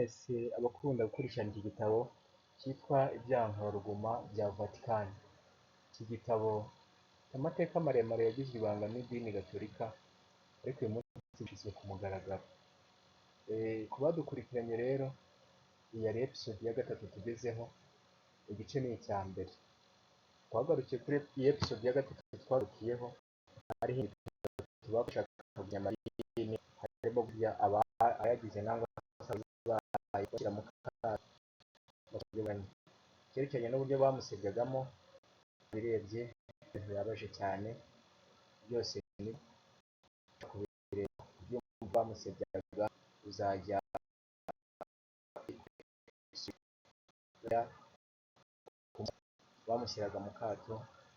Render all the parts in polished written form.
mwese abakunda gukurikirana iki gitabo cyitwa Ibyankoraruguma bya Vatikani. Iki gitabo amateka maremare yagizwe ibanga n'idini gatolika, ariko uyu munsi gishyizwe ku mugaragaro. Ku badukurikiranye rero, iyi yari episode ya gatatu tugezeho, igice ni icya mbere. Twagarukiye kuri iyi episode ya gatatu twarukiyeho, hariho ibintu bashaka kumenya amadini, harimo burya ayagize nangwa bashyira mu kato cyerekeranye n'uburyo bamusebyagamo. Birebye ibintu bibabaje cyane, byose ni kubireba ibyo bamusebyaga uzajya bamushyiraga mu kato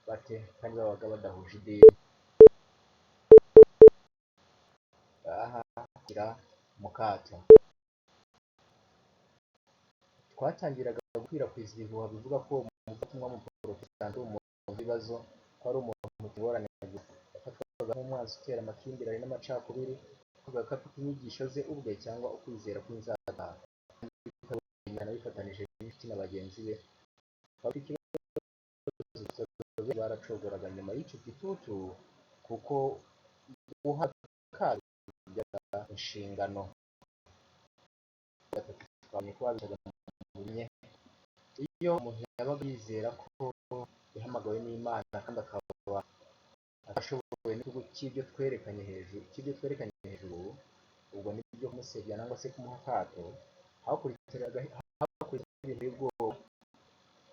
bate kandi babaga badahuje idini. Bahashyira mu kato, twatangiraga gukwirakwiza ibihuha bivuga ko uwo muvugabutumwa w'umuporotesitanti w'umuntu w'ibibazo, ko ari umuntu mutugorane gusa, yafatwaga nk'umwanzi utera amakimbirane n'amacakubiri, avuga ko afite inyigisho ze ubwe cyangwa ukwizera kw'inzara, kandi bifatanije n'inshuti na bagenzi be. Bafite ikibazo baracogoraga nyuma y'icyo gitutu, kuko guha akato byaga inshingano. Twabonye ko babitaga iyo umuntu yabaga yizera ko yahamagawe n'Imana kandi akaba ashoboye n'igihugu cy'ibyo twerekanye hejuru, ubwo ni byo kumusebya cyangwa se kumuha akato. Hakurikiraga ibintu by'ubwoba,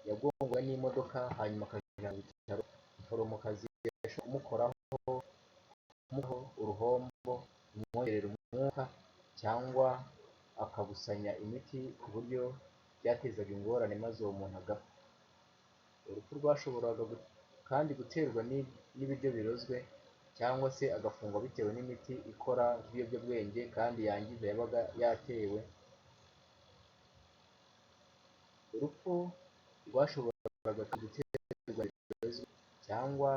yagongwa n'imodoka hanyuma akajya mu bitaro. Umuforomokazi yashobora kumukoraho uruhombo, kumwongerera umwuka cyangwa akabusanya imiti ku buryo byatezaga ingorane maze uwo muntu agapfa. Urupfu rwashoboraga kandi guterwa n'ibiryo birozwe cyangwa se agafungwa bitewe n'imiti ikora nk'ibiyobyabwenge kandi yangiza yabaga yatewe. Urupfu rwashoboraga guterwa birozwe cyangwa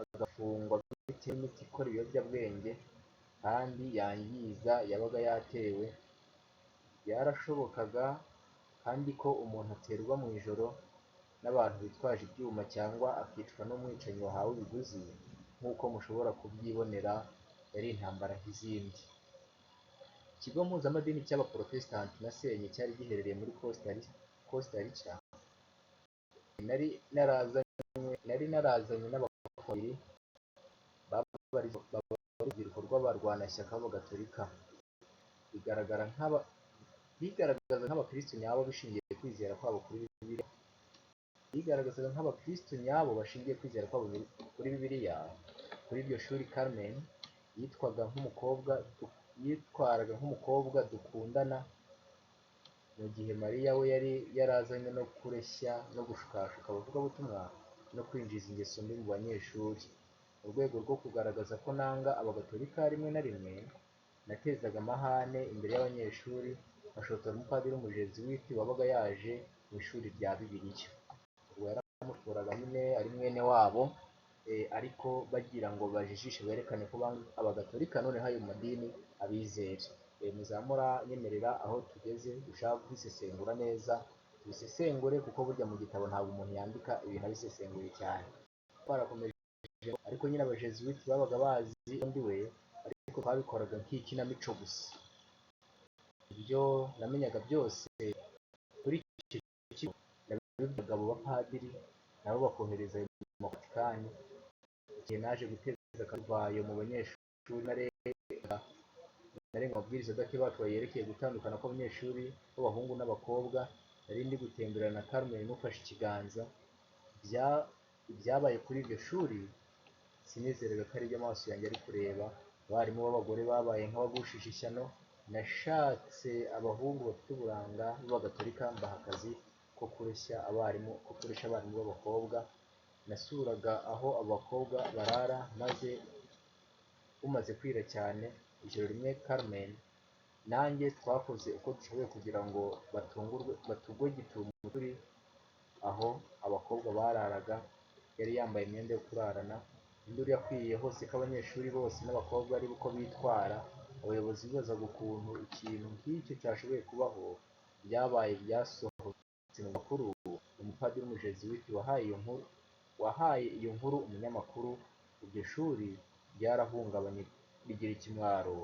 agafungwa bitewe n'imiti ikora ibiyobyabwenge kandi yangiza yabaga yatewe. Byarashobokaga kandi ko umuntu aterwa mu ijoro n'abantu bitwaje ibyuma cyangwa akicwa n'umwicanyi wahawe ibiguzi, nk'uko mushobora kubyibonera. Yari intambara nk'izindi. Ikigo mpuzamadini cy'abaporotesitanti nasenye cyari giherereye muri Costa Rica. Nari narazanye n'abapasiteri urubyiruko rw'abarwanashyaka b'abagatolika, bigaragaza nk'abakristo nyabo bashingiye kwizera kwabo kuri Bibiliya. Kuri iryo shuri Carmen yitwaraga nk'umukobwa dukundana, mu gihe Mariya we yari yarazanywe no kureshya no gushukashuka abavugabutumwa no kwinjiza ingeso mbi mu banyeshuri. Mu rwego rwo kugaragaza ko nanga abagatolika, rimwe na rimwe natezaga amahane imbere y'abanyeshuri, ashotora umupadiri w'umujezuwiti wabaga yaje mu ishuri rya Bibiliya. Ubwo yaramushobora nyine ari mwene wabo, ariko bagira ngo bajijishe berekane ko abagatolika noneho ayo madini abizera. Muzamura nyemerera aho tugeze dushaka kubisesengura neza, tubisesengure, kuko burya mu gitabo ntabwo umuntu yandika ibintu abisesenguye cyane. Twarakomeje ariko nyine abajezuwiti babaga bazi undi we, ariko twabikoraga nk'ikinamico gusa. Ibyo namenyaga byose kuri icyo kigo nabibwiraga abo bapadiri, nabo bakohereza mu Vatikani. Igihe naje guteza akavuyo mu banyeshuri, narenga amabwiriza adakebatwa yerekeye gutandukana kw'abanyeshuri b'abahungu n'abakobwa. Nari ndi gutemberana na Carmen mufashe ikiganza. Ibyabaye kuri iryo shuri sinizeraga ko ari ibyo amaso yanjye ari kureba. Abarimu b'abagore babaye nk'abagushije ishyano. Nashatse abahungu bafite uburanga b'abagatolika, mbaha akazi ko kureshya abarimu b'abakobwa. Nasuraga aho abakobwa barara, maze bumaze kwira cyane, ijoro rimwe Carmen nanjye twakoze uko dushoboye kugira ngo batugwe gitumo turi aho abakobwa bararaga. Yari yambaye imyenda yo kurarana. Induru yakwiriye hose ko abanyeshuri bose n'abakobwa ari uko bitwara. abayobozi bibazaga ukuntu ikintu nk'icyo cyashoboye kubaho. Byabaye byasohotse mu makuru. Umupadiri w'umujezuwiti wahaye iyo nkuru umunyamakuru. Iryo shuri ryarahungabanye rigira ikimwaro,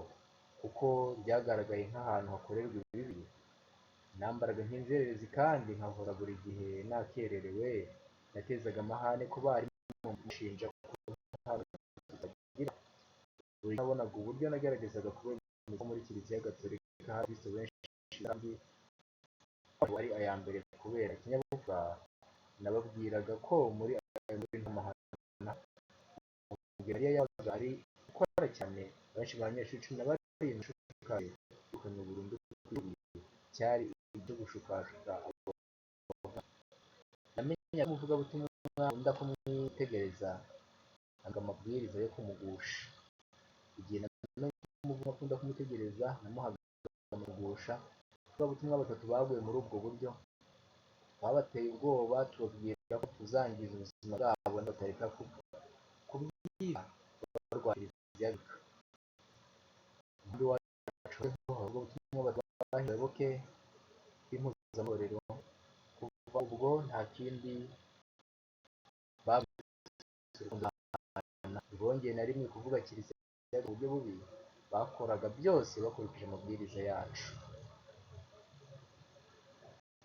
kuko ryagaragaye nk'ahantu hakorerwa ibibi. Nambaraga nk'inzererezi kandi nkahora buri gihe nakererewe. Natezaga amahane ku barimu mushinja ko nta kitagira. Buri gihe nabonaga uburyo nageragezaga kubemeza ko muri Kiliziya Gatolika hari Abakristo benshi kandi ari aya mbere kubera ikinyabupfura. Nababwiraga ko muri ayo ngori nta mahana. Mariya yabaga ari gukora cyane. Benshi mu banyeshuri 12 nashukaga birukanywe burundu kuri cyari ibyo gushukashuka abo. Namenye ko umuvugabutumwa akunda kumwitegereza anga amabwiriza yo kumugusha. Igihe namenye ko umuvugabutumwa akunda kumwitegereza namuhaga kumugusha. Abavugabutumwa 3 baguye muri ubwo buryo. Twabateye ubwoba tubabwira ko tuzangiza ubuzima bwabo batareka kubwira barwanya Kiliziya Gatolika. Umugambi wacu abavugabutumwa babayoboke b'impuzamarorero. Kuva ubwo nta kindi ntibongeye na rimwe kuvuga Kiliziya mu buryo bubi. Bakoraga byose bakurikije amabwiriza yacu.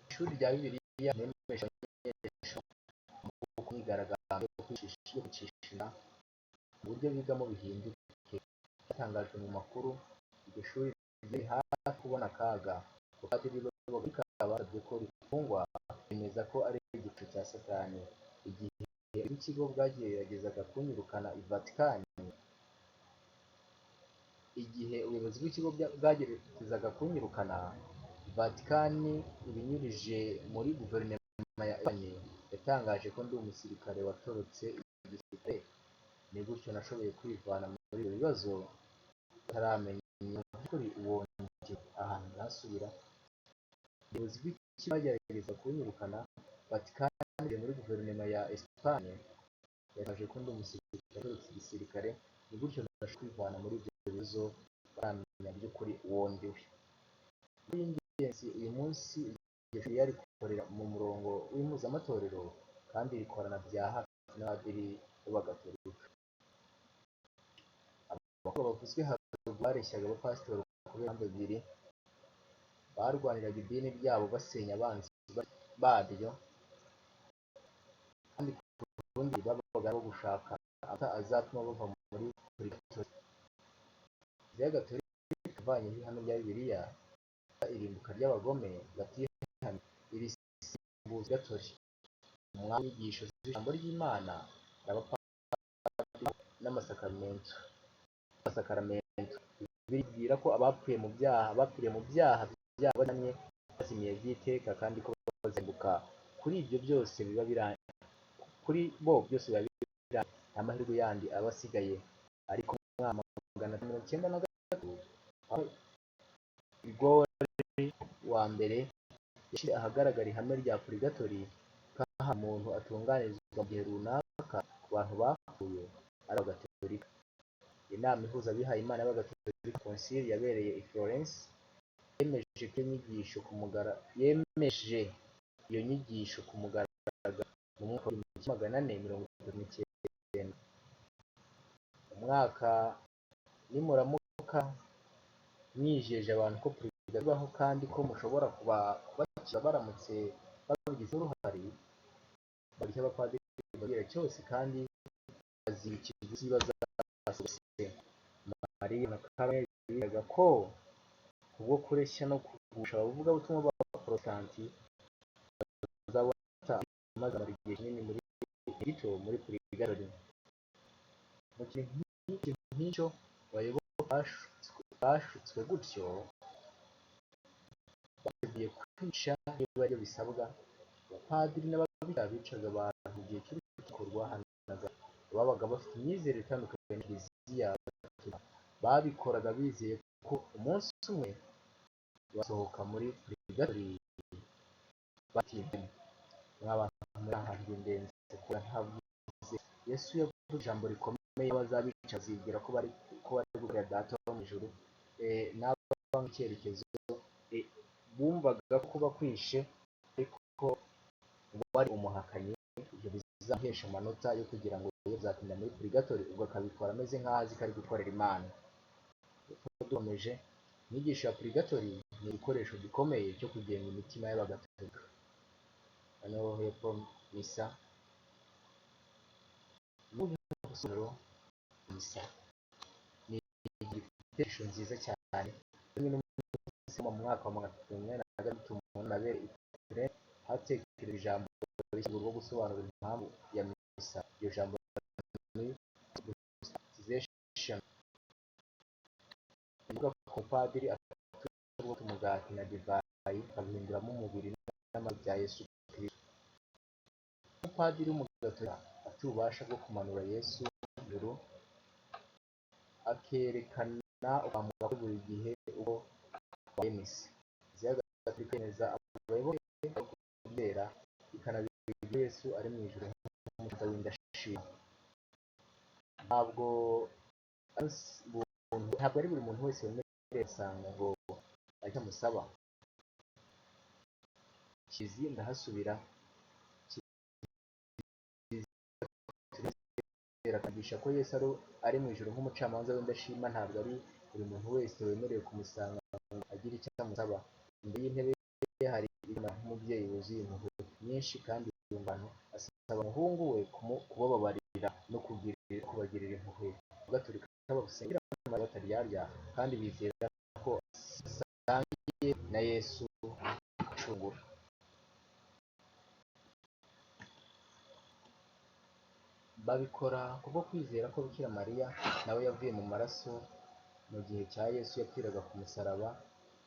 Ishuri rya Bibiliya nemesha abanyeshuri mu myigaragambyo yo kwicisha mu buryo bigamo bihinduke. Byatangajwe mu makuru. Iryo shuri ryari hafi kubona akaga. Abapadiri b'Abagatolika basabye ko rifungwa, bemeza ko ari igicu cya Satani. Igihe ikigo bwageragezaga kunyirukana i Vatikani, Vatikani ibinyujije muri guverinoma ya Espanye yatangaje ko ndi umusirikare watorotse igisirikare. Ni gutyo nashoboye kwivana muri ibyo bibazo bataramenya ukuri. Uwo njye ahantu nasubira. Ubuyobozi bw'ikigo bagerageza kunyirukana. Vatikani muri guverinoma ya Espanye yatangaje ko ndi umusirikare watorotse igisirikare. Ni gutyo nashoboye kwivana muri ibyo bibazo bataramenya by'ukuri uwo ndiwe. Muri ingenzi uyu munsi iryo shuri rikorera mu murongo w'impuzamatorero kandi rikorana bya hafi n'abapadiri b'Abagatolika. Abakuru bavuzwe haruguru bareshyaga abapasitori kubera impamvu ebyiri. Barwaniraga idini ryabo basenya abanzi baryo, kandi ku rundi babaga no gushaka amata azatuma bava muri purigatori. Kiliziya Gatolika ivanyeho ihame rya Bibiliya irimbuka ry'abagome batihannye irisimbuza Gatori, umwami w'inyigisho z'ijambo ry'Imana n'abapadiri n'amasakaramentu. Bibiliya itubwira ko abapfiriye mu byaha byabo badamye bazimiye by'iteka, kandi ko bazarimbuka. Kuri bo byose biba birangiye, nta mahirwe yandi aba asigaye. Ariko mu mwaka 1993 aho Gregori wa mbere yashyize ahagaragara ihame rya purigatori nk'aho umuntu atunganirizwa mu gihe runaka ku bantu bapfuye ari Abagatolika. Inama ihuza abihayimana b'Abagatolika Concile yabereye i Florence yemeje iyo nyigisho ku mugaragaro mu mwaka wa 1439. Umwaka nimuramuka mwijeje abantu ko purigatori ibaho kandi ko mushobora kubakira baramutse babigizemo uruhare, barya abapadiri babwira cyose kandi baziba ikiguzi bazasose. Mariya na Carmen bibwiraga ko kubwo kureshya no kugusha abavugabutumwa b'Abaprotestanti bazabona maze amara igihe kinini gito muri purigatori. Mu kintu nk'icyo abayoboke bashutswe gutyo bateguye kwica niba aribyo bisabwa. Abapadiri n'ababikira bicaga abantu mu gihe cy'urukiko rwahanaga ababaga bafite imyizerere itandukanye na Kiliziya Gatolika. Babikoraga bizeye ko umunsi umwe basohoka muri purigatori batihannye. Mw'abantu muri aha ndenze kuba ntavuze. Yesu yavuze ijambo rikomeye, abazabica bazibwira ko bari gukorera Data wo mu ijuru. n'abava nk'icyerekezo bumvaga ko kuba kwishe ariko wari umuhakanyi ibyo bizamuhesha amanota yo kugira ngo ye bizatinda muri purigatori, ubwo akabikora ameze nk'aho azi ko ari gukorera Imana. Dukomeje, inyigisho ya purigatori ni igikoresho gikomeye cyo kugenga imitima y'abagatolika. Noneho hepfo misa misa ni igikoresho nziza cyane. Rimwe n'umunsi mu mwaka wa 1983 mu Nabere Itere hatekerejwe ijambo rishya rwo gusobanura impamvu ya misa. Iryo jambo ni baptization. Ivuga ko umupadiri afata umugati na divayi akabihinduramo umubiri n'amaraso bya Yesu Kristo. Umupadiri w'umugatolika afite ububasha bwo kumanura Yesu ijuru, akerekana ukwambuka kwe buri gihe uko wabaye misa. Kiliziya Gatolika yemeza abayoboke kubyera ikanabibwira Yesu ari mu ijuru nk'umukiza w'indashima. Ntabwo ari buri muntu wese wemerewe gusanga ngo ahita amusaba. Kiliziya ndahasubira akagisha ko Yesu ari mu ijuru nk'umucamanza w'indashima. Ntabwo ari buri muntu wese wemerewe kumusanga ngo agire icyo amusaba. Imbere y'intebe ye hari Imana nk'umubyeyi wuzuye impuhwe nyinshi kandi yumvano, asaba umuhungu we kubababarira no kubagirira impuhwe. Abagatolika basengera Mariya bataryarya kandi bizera ko asangiye na Yesu acungura. Babikora kubwo kwizera ko Bikira Mariya nawe yavuye mu maraso mu gihe cya Yesu yapfiraga ku musaraba,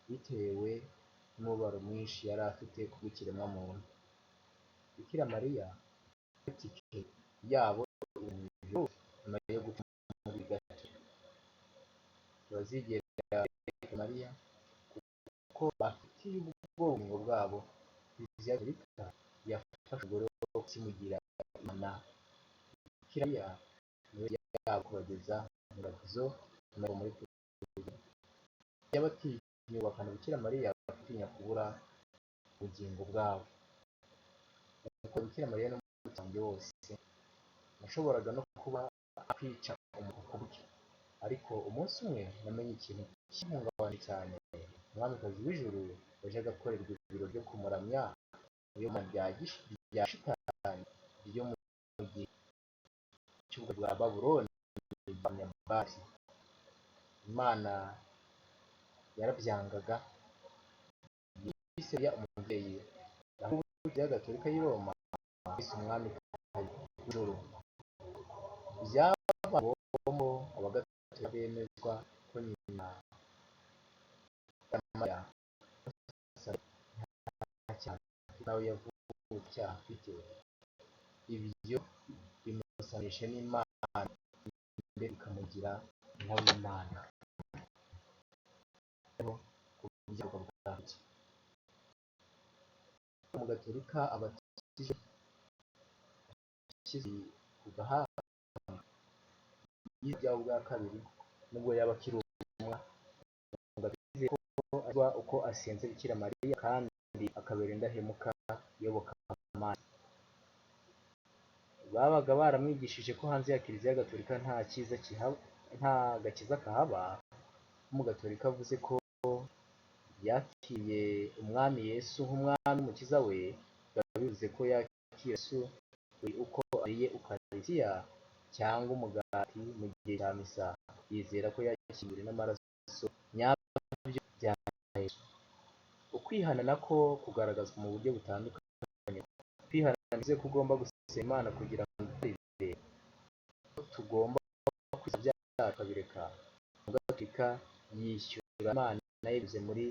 bitewe n'umubabaro mwinshi yari afite ku bw'ikiremwamuntu. Bikira Mariya itike yabo nyuma yo gupfa muri gato bazigera Bikira Mariya kuko bafitiye ubwongo bwabo. Kiliziya Gatolika yafashe ubwo rero kukimugira Imana. Bikira Mariya niwe yabo kubageza mu batizo no muri purigatori. Y'abatinya bakana Bikira Mariya batinya kubura ubugingo bwabo. Nuko Bikira Mariya n'umuryango wose nashoboraga no kuba kwica umuntu ku bwe, ariko umunsi umwe namenye ikintu cy'ihungabana cyane. Umwamikazi w'ijuru wajyaga akorerwa ibiro byo kumuramya iyo rya shitani ryo mu gihe cy'ubwo bwa Babuloni bw'Abanyabari. Imana yarabyangaga, yise umubyeyi. Aho Kiliziya Gatolika y'i Roma yise umwamikazi w'ijuru. Byabagombo abagatolika bemezwa ko nyina Mariya nta cyaha nawe yavuye icyaha afite. Ibyo bimusanisha n'Imana mbere bikamugira nk'Imana. Ku buryo bwacyo umugatolika abatije ashyize ku gahanga y'ibyaha bwa kabiri, nubwo yaba akiri umwana, umugatolika ko azwa uko asenze Bikira Mariya kandi akabera indahemuka iyobokamana. Babaga baramwigishije ko hanze ya Kiliziya Gatolika nta gakiza kahaba. Umugatolika avuze ko yakiriye umwami Yesu nk'umwami n'umukiza we, biba bivuze ko yakiriye Yesu buri uko ariye Ukarisitiya cyangwa umugati mu gihe cya misa. Yizera ko yakiriwe n'amaraso nyabyo bya Yesu. Ukwihana nako kugaragazwa mu buryo butandukanye. Kwihana bivuze ko ugomba gusaba Imana kugira ngo utarire, ko tugomba kwisaba ibyaha tukabireka. Umugatolika yishyura Imana binyuze muri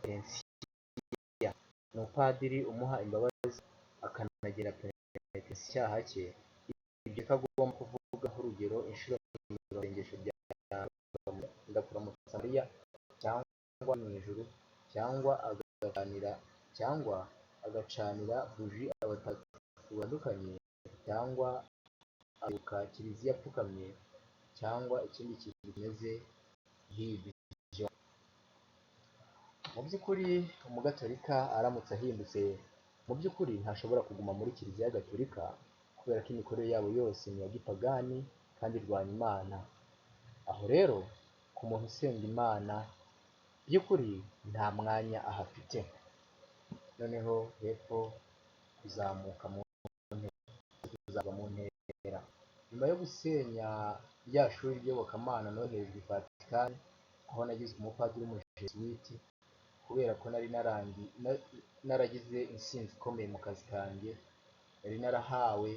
penitentiya. Ni umupadiri umuha imbabazi akanagena penitentiya icyaha cye. Ibyo ko agomba kuvuga nk'urugero inshuro isengesho rya ndakuramutsa Mariya cyangwa mu ijuru, cyangwa agacanira buji abatagatifu batandukanye, cyangwa akibuka Kiliziya apfukamye, cyangwa ikindi kintu kimeze nk'ibyo. Mu by'ukuri umugatolika aramutse ahindutse, mu by'ukuri ntashobora kuguma muri kiliziya gatolika kubera ko imikorere yabo yose ni iya gipagani kandi irwanya Imana. Aho rero ku muntu usenga Imana by'ukuri nta mwanya ahafite. Noneho hepfo kuzamuka kuzava mu ntera, nyuma yo gusenya rya shuri ry'iyobokamana noherejwe i Vatikani, aho nagizwe umupadiri w'umujesuwiti kubera ko naragize intsinzi ikomeye mu kazi kanjye, nari narahawe,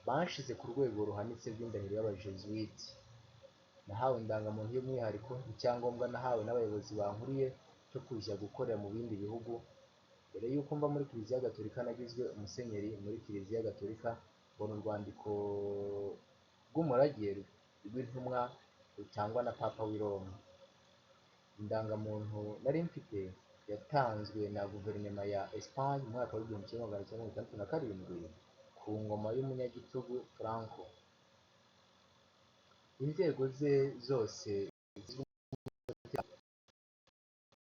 banshize ku rwego ruhanitse rw'indahiro y'abajesuwiti. Nahawe indangamuntu y'umwihariko, icyangombwa nahawe n'abayobozi bankuriye cyo kujya gukorera mu bindi bihugu. Mbere y'uko mba muri kiliziya gatolika nagizwe umusenyeri muri kiliziya gatolika, mbona urwandiko rw'umurage rw'intumwa rutangwa na papa w'i Roma. Indangamuntu nari mfite yatanzwe na guverinoma ya Espagne mu mwaka w'igihumbi kimwe magana cyenda mirongo itandatu na karindwi ku ngoma y'umunyagitugu Franco. Inzego ze zose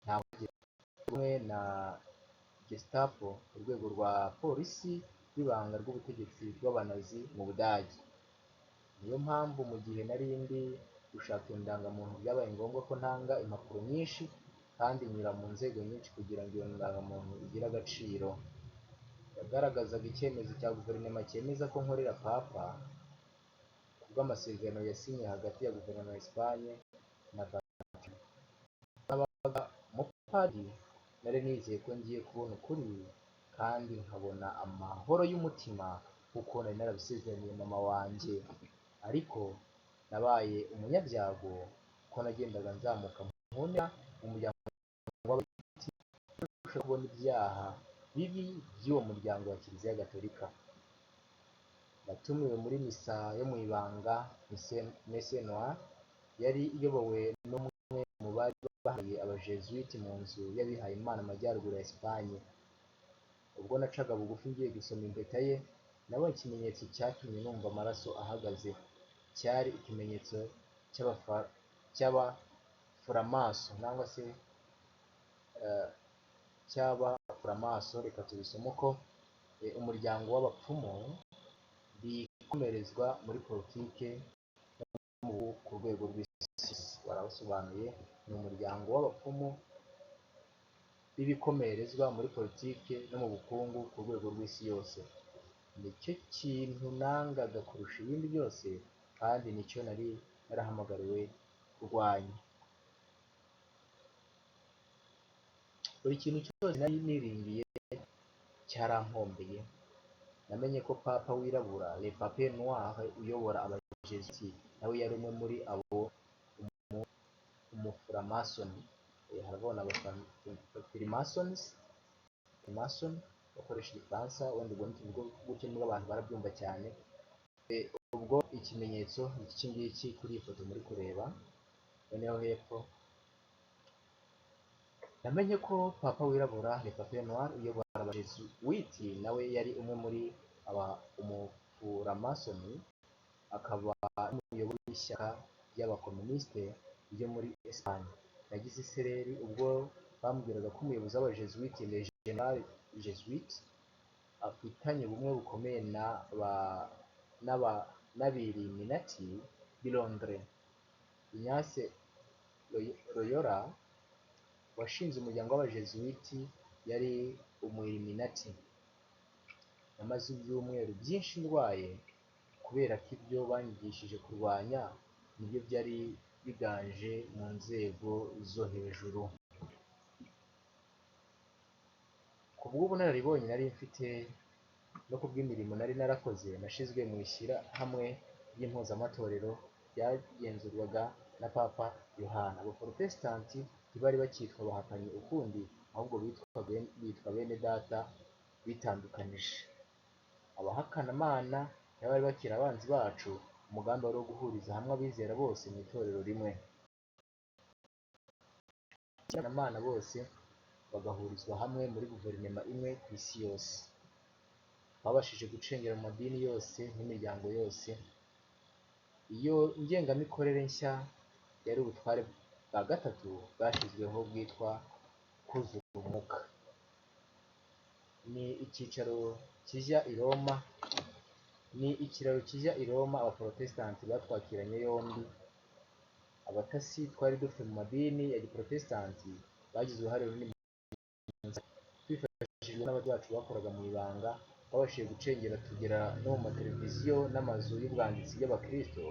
hamwe na Gestapo, urwego rwa polisi rw'ibanga rw'ubutegetsi bw'abanazi mu Budage. Niyo mpamvu mu gihe nari ndi gushaka indangamuntu byabaye ngombwa ko ntanga impapuro nyinshi kandi nyura mu nzego nyinshi kugira ngo iyo ndangamuntu igire agaciro. Yagaragazaga icyemezo cya guverinoma cyemeza ko nkorera papa kubw'amasezerano yasinye hagati ya guverinoma ya Espagne na Vatican. Nabaga umupadiri, nari nizeye ko ngiye kubona ukuri kandi nkabona amahoro y'umutima kuko nari narabisezeraniye mama wanjye. Ariko nabaye umunyabyago ko nagendaga nzamuka mu ntera mu muryango w'abakirisitu, kurusha kubona ibyaha bibi by'uwo muryango wa kiliziya gatolika. Natumiwe muri misa yo mu ibanga, Messe Noire, yari iyobowe n'umwe mu bari bahariye abajesuiti mu nzu y'abihaye Imana amajyaruguru ya Espagne. Ubwo nacaga bugufi ngiye gusoma impeta ye, nabonye ikimenyetso cyatumye numva amaraso ahagaze. Cyari ikimenyetso cy'abafuramaso cyangwa se cy'abafuramaso, reka tubisome uko umuryango w'abapfumu bikomerezwa muri politike ku rwego rw'isi. Barawusobanuye, ni umuryango w'abapfumu b'ibikomerezwa muri politike no mu bukungu ku rwego rw'isi yose. Nicyo kintu nangaga kurusha ibindi byose kandi nicyo nari narahamagariwe kurwanya. Buri kintu cyose nari niringiye cyarampombeye. Namenye ko papa wirabura, le pape noir, uyobora abajesuiti, nawe yari umwe muri abo umufuramasoni. Harabona abafirimasons, bakoresha igifaransa, wenda ubwo nituvuga gutyo nibwo abantu barabyumva cyane. Ubwo ikimenyetso ni iki ngiki kuri iyi foto muri kureba. Noneho hepfo namenye ko papa wirabura, le pape noir, uyobora abajesuiti, nawe yari umwe muri umufuramasoni, akaba n'umuyobozi w'ishyaka ry'abakomunisite ryo muri Espagne. Nagize isereri ubwo bambwiraga ko umuyobozi w'abajesuiti, le general jesuit, afitanye ubumwe bukomeye n'abiriminati b'i Londres. Ignace Loyola washinze umuryango w'abajesuiti yari umwiriminati. Namaze ibyumweru byinshi ndwaye kubera ko ibyo banyigishije kurwanya nibyo byari biganje mu nzego zo hejuru. Ku bw'ubunararibonye nari mfite no ku bw'imirimo nari narakoze, nashyizwe mu ishyirahamwe ry'impuzamatorero ryagenzurwaga na papa Yohana. Abaporotesitanti ntibari bakitwa abahakanyi ukundi, ahubwo bitwa bene data bitandukanije. Abahakanamana ntibari bakiri abanzi bacu. Umugambi wari wo guhuriza hamwe abizera bose mu itorero rimwe, abahakanamana bose bagahurizwa hamwe muri guverinoma imwe ku isi yose. Babashije gucengera mu madini yose n'imiryango yose. Iyo ngengamikorere nshya yari ubutware bwa gatatu bwashyizweho bwitwa kuzura umwuka. Ni icyicaro kijya i Roma, ni ikiraro kijya i Roma. Abaporotesitanti batwakiranye yombi. Abatasi twari dufite mu madini ya giporotesitanti bagize uruhare runini, twifashishijwe n'abato bacu bakoraga mu ibanga, babashije gucengera tugera no mu mateleviziyo n'amazu y'ubwanditsi y'abakristo.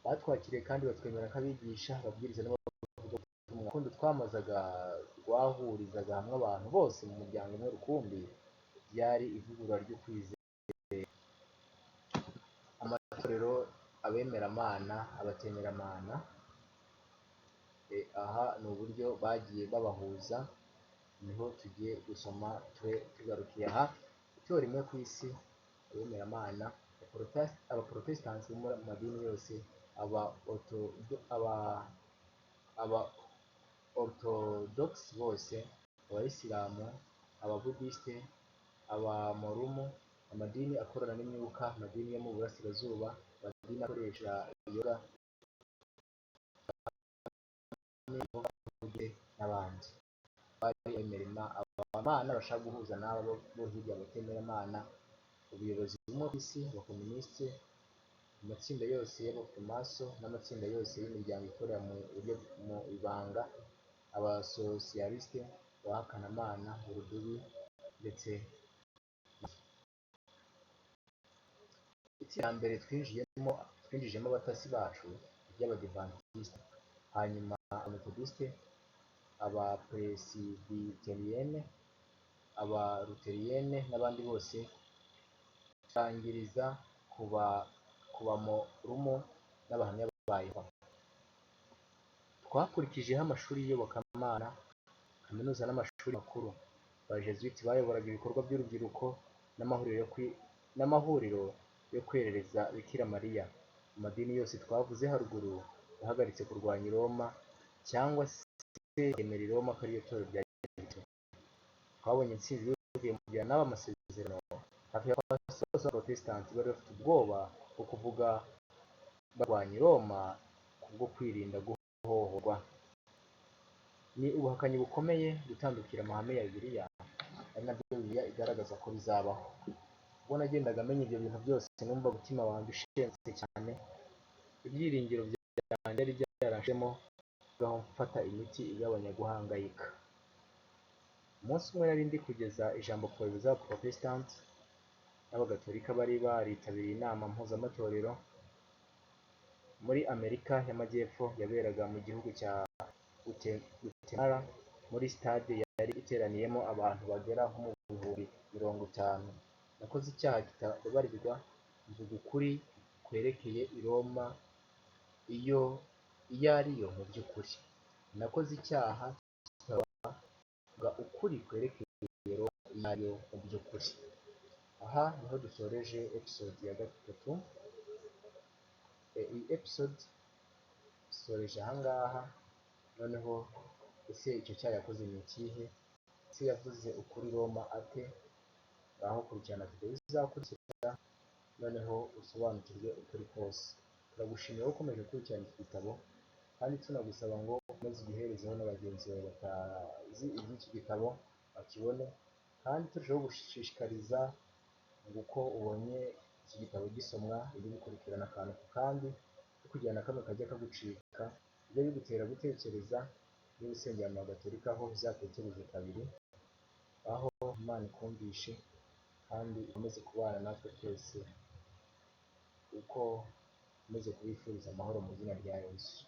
Batwakiriye kandi batwemera nk'abigisha, ababwiriza n'abavugabutumwa. Urukundo twamazaga rwahurizaga hamwe abantu bose mu muryango umwe rukumbi. Byari ivugurura ryo kwizera. Amatorero, abemeramana, abatemeramana, aha ni uburyo bagiye babahuza. Niho tugiye gusoma tugarukiye aha. Itorero rimwe ku isi, abemeramana, abaporotesitanti bo mu madini yose, aba orthodox bose, abayisilamu, ababudisite, abamorumo, amadini akorana n'imyuka, amadini yo mu burasirazuba, amadini akoresha yoga n'abandi. Bari bemerema abamana bashaka guhuza n'abo bo hirya batemeramana, ubuyobozi bumwe ku isi, abakomunisite, amatsinda yose y'abafromaso n'amatsinda yose y'imiryango ikorera mu ibanga, abasosiyalisite, abahakanamana, urudubi, ndetse itsinda mbere twinjijemo abatasi bacu ry'abadivantisite, hanyuma abametodisite, abapresibiteriyene, abaluteriyene n'abandi bose, turangiriza ku bamorumo n'abahamya ba Yehova. Twakurikijeho amashuri y'iyobokamana, kaminuza n'amashuri makuru. Abajesuiti bayoboraga ibikorwa by'urubyiruko n'amahuriro yo kwerereza Bikira Mariya. Amadini yose twavuze haruguru yahagaritse kurwanya i Roma, cyangwa se yemera i Roma ko ariyo torero rya Gikristo. Twabonye intsinzi bivuye mu kugirana n'aba amasezerano. Hafi ya bose b'abaporotesitanti bari bafite ubwoba bwo kuvuga barwanya i Roma kubwo kwirinda guhohorwa. Ni ubuhakanyi bukomeye gutandukira amahame ya Bibiliya, ari nabyo Bibiliya igaragaza ko bizabaho. Ubwo nagendaga menya ibyo bintu byose, numva umutima wanjye ushenze cyane. Ibyiringiro byanjye byari byarashemo ngaho mfata imiti igabanya guhangayika. Umunsi umwe nari ndi kugeza ijambo ku bayobozi b'abaporotesitanti n'abagatolika bari baritabiriye inama mpuzamatorero muri Amerika y'Amajyepfo yaberaga mu gihugu cya Guatemala, muri sitade yari iteraniyemo abantu bagera nko mu bihumbi 50. Nakoze icyaha kitababarirwa, mvuga ukuri kwerekeye i Roma iyo ari yo mu by'ukuri. Nakoze icyaha kitababarirwa, ukuri kwerekeye Roma iyo ari yo mu by'ukuri. Aha niho dusoreje episode ya 3. Iyi episode dusoreje ahangaha. Noneho ese icyo cyaha yakoze ni ikihe? Ese yavuze ukuri Roma ate? Ngaho kurikirana video izakurikira, noneho usobanukirwe ukuri kose. Turagushimiye ko ukomeje gukurikirana iki gitabo, kandi tunagusaba ngo ukomeze ugiherezeho na bagenzi bawe batazi iby'iki gitabo bakibone, kandi turushaho gushishikariza uko ubonye iki gitabo gisomwa ujye gukurikirana akantu ku kandi, kugira na kamwe kajya kagucika, bijya bigutera gutekereza. Niba usengera mu Gatolika ho uzatekereze kabiri, aho Imana ikumvishe, kandi ukomeze kubana natwe twese, uko ukomeze kubifuriza amahoro mu izina rya Yesu.